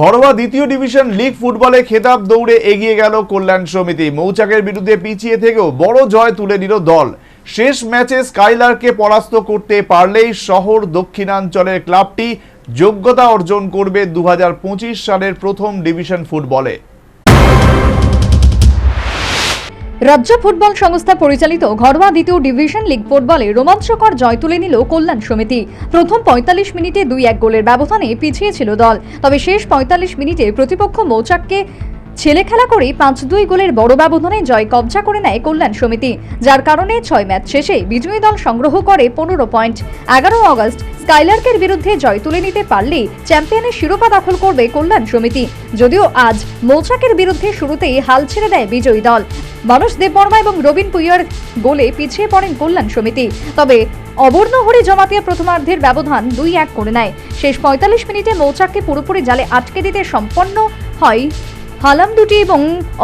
ঘরোয়া দ্বিতীয় division league ফুটবলে খেতাব দৌড়ে এগিয়ে গেল কল্যাণ সমিতি। মৌচাকের বিরুদ্ধে পিছিয়ে থেকেও বড় জয় তুলে নিল দল। শেষ ম্যাচে স্কাইলারকে পরাস্ত করতে পারলেই শহর দক্ষিণাঞ্চলের ক্লাবটি যোগ্যতা অর্জন করবে 2025 সালের প্রথম ডিভিশন ফুটবলে। রাজ্য ফুটবল সংস্থা পরিচালিত ঘরোয়া দ্বিতীয় ডিভিশন লিগ ফুটবলে রোমাঞ্চকর জয় তুলে নিল কল্যাণ সমিতি। প্রথম 45 মিনিটে 2-1 গোলের ব্যবধানে পিছিয়ে ছিল দল, তবে শেষ 45 মিনিটে প্রতিপক্ষ মৌচাককে ছেলে খেলা করে 5-2 গোলের বড় ব্যবধানে জয় কবজা করে নেয় কল্যাণ সমিতি, যার কারণে 6 ম্যাচ শেষে বিজয়ী দল সংগ্রহ করে 15 পয়েন্ট। 11 অগস্ট স্কাইলার্কের বিরুদ্ধে জয় তুলে নিতে পারলেই চ্যাম্পিয়নের শিরোপা দখল করবে কল্যাণ সমিতি। যদিও আজ মৌচাকের বিরুদ্ধে শুরুতেই হাল ছেড়ে দেয় বিজয়ী দল। মানুষ দেববর্মা এবং রবিন পুইয়ার গোলে পিছিয়ে পড়েন কল্যাণ সমিতি, তবে অবর্ণহরি জমাতিয়া প্রথমার্ধের ব্যবধান 2-1 করে নেয়। শেষ 45 মিনিটে মৌচাককে পুরোপুরি জালে আটকে দিতে সম্পন্ন হয় হালাম দুটি এবং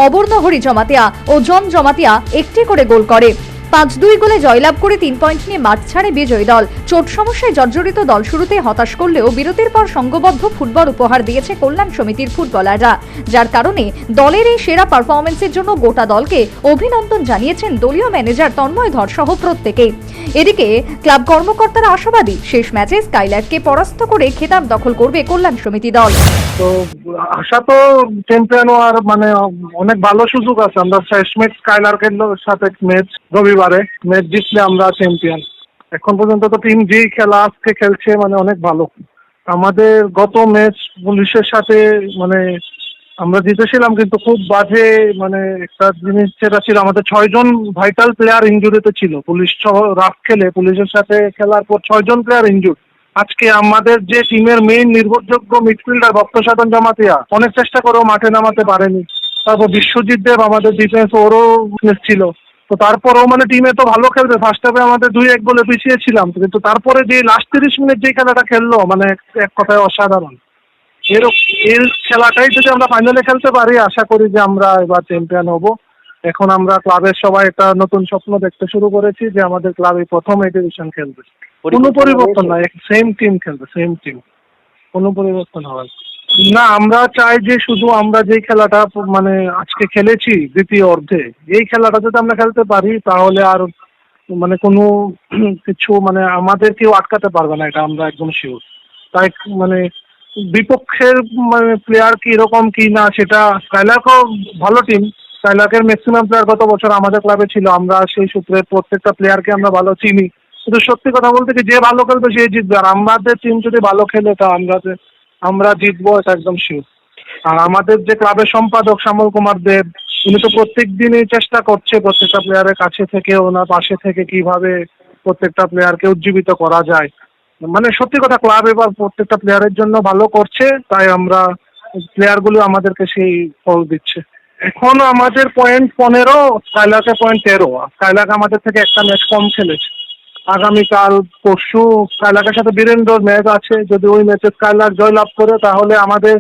অবর্ণহরি জমাতিয়া ও জন জমাতিয়া একটি করে গোল করে। 5-2 গোলে জয়লাভ করে 3 পয়েন্ট নিয়ে মাঠ ছাড়ে বিজয়ী দল। চোট সমস্যায় জর্জরিত দল শুরুতে হতাশ করলেও বিরতির পর সংঘবদ্ধ ফুটবল উপহার দিয়েছে কল্যাণ সমিতির ফুটবলাররা, যার কারণে দলের এই সেরা পারফরমেন্সের জন্য গোটা দলকে অভিনন্দন জানিয়েছেন দলীয় ম্যানেজার তন্ময় ধর সহ প্রত্যেকেই। এদিকে ক্লাব কর্মকর্তারা আশাবাদী শেষ ম্যাচে স্কাইলারকে পরাস্ত করে খেতাব দখল করবে কল্যাণ সমিতি দল। তো আশা তো চ্যাম্পিয়ন হওয়ার মানে অনেক ভালো সুযোগ আছে। আমরা শেষ ম্যাচ স্কাইলার্কের সাথে ম্যাচ রবিবারে ম্যাচ জিতলে আমরা চ্যাম্পিয়ন। এখন পর্যন্ত তো টিম যেই খেলা আজকে খেলছে মানে অনেক ভালো। আমাদের গত ম্যাচ পুলিশের সাথে মানে আমরা জিতেছিলাম, কিন্তু খুব বাজে মানে একটা জিনিস যেটা ছিল, আমাদের 6 জন ভাইটাল প্লেয়ার ইনজুরিতে ছিল। পুলিশ রাফ খেলে পুলিশের সাথে খেলার পর 6 জন প্লেয়ার ইনজুর। আজকে আমাদের যে টিমের মেইন নির্ভরযোগ্য মিডফিল্ডার ভক্তসাধন জমাতিয়া অনেক চেষ্টা করেও মাঠে নামাতে পারেনি। তারপর বিশ্বজিৎ দেব আমাদের ডিফেন্স, ওরও ছিল। তো তারপরেও মানে টিমে তো ভালো খেলবে। ফার্স্ট হাফে আমাদের 2-1 গোলে পিছিয়ে ছিলাম, কিন্তু তারপরে যে লাস্ট 30 মিনিট যে খেলাটা খেললো মানে এক কথায় অসাধারণ। এর খেলাটাই যদি আমরা ফাইনালে খেলতে পারি, আশা করি যে আমরা এবার চ্যাম্পিয়ন হব। এখন আমরা ক্লাবের সবাই একটা নতুন স্বপ্ন দেখতে শুরু করেছি যে আমাদের ক্লাবে প্রথম এই ডিভিশন খেলবে। কোনো পরিবর্তন নাই, সেম টিম খেলবে, সেম টিম, কোনো পরিবর্তন হবে না। আমরা চাই যে শুধু আমরা যেই খেলাটা মানে আজকে খেলেছি দ্বিতীয় অর্ধে, এই খেলাটা যদি আমরা খেলতে পারি তাহলে আর মানে কোনো কিছু মানে আমাদের কেউ আটকাতে পারবে না, এটা আমরা একদম শিওর। তাই মানে বিপক্ষের মানে প্লেয়ার কি এরকম কি না সেটা, স্কাইলার্কও ভালো টিম। স্কাইলার্কের ম্যাক্সিমাম প্লেয়ার গত বছর আমাদের ক্লাবে ছিল। আমরা সেই সূত্রে প্রত্যেকটা প্লেয়ারকে আমরা ভালো চিনি। কিন্তু সত্যি কথা বলতে কি, যে ভালো খেলবে সে জিতবে। আর আমাদের টিম যদি ভালো খেলে তা আমরা জিতবো, এটা একদম শিওর। আর আমাদের যে ক্লাবের সম্পাদক শ্যামল কুমার দেব, উনি তো প্রত্যেক দিনই চেষ্টা করছে প্রত্যেকটা প্লেয়ারের কাছে থেকে, ওনার পাশে থেকে কিভাবে প্রত্যেকটা প্লেয়ারকে উজ্জীবিত করা যায়। মানে সত্যি কথা, ক্লাব এবার প্রত্যেকটা প্লেয়ারের জন্য ভালো করছে, তাই আমরা প্লেয়ারগুলো আমাদেরকে সেই ফল দিচ্ছে। এখন আমাদের পয়েন্ট 15, স্কাইলার্কের পয়েন্ট 13। স্কাইলার্ক আমাদের থেকে একটা ম্যাচ কম খেলেছে। আগামীকাল পরশু স্কাইলার্কের সাথে বীরেন্দ্রর ম্যাচ আছে। যদি ওই ম্যাচে স্কাইলার্ক জয়লাভ করে তাহলে আমাদের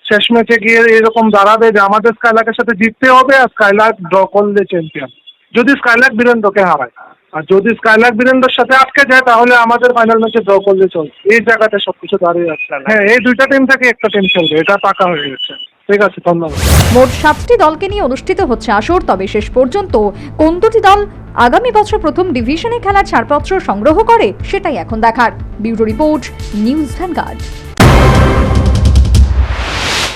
শেষ ম্যাচে গিয়ে এরকম দাঁড়াবে যে আমাদের স্কাইলার্কের সাথে জিততে হবে, আর স্কাইলার্ক ড্র করলে চ্যাম্পিয়ন, যদি স্কাইলার্ক বীরেন্দ্রকে হারায়। আর যদি স্কাইলার্ক বীরেন্দ্রের সাথে আটকে যায় তাহলে আমাদের ফাইনাল ম্যাচে ড্র করলে চলবে। এই জায়গাটা সবকিছু দাঁড়িয়ে আছে। হ্যাঁ, এই দুইটা টিম থেকে একটা টিম খেলবে, এটা পাকা হয়ে গেছে। ঠিক আছে, ধন্যবাদ। মোট 7টি দলকে নিয়ে অনুষ্ঠিত হচ্ছে আসর, তবে শেষ পর্যন্ত কোন দুটি দল আগামী বছর প্রথম ডিভিশনে খেলার ছাড়পত্র সংগ্রহ করে সেটাই এখন দেখার। Bureau report, news vanguard.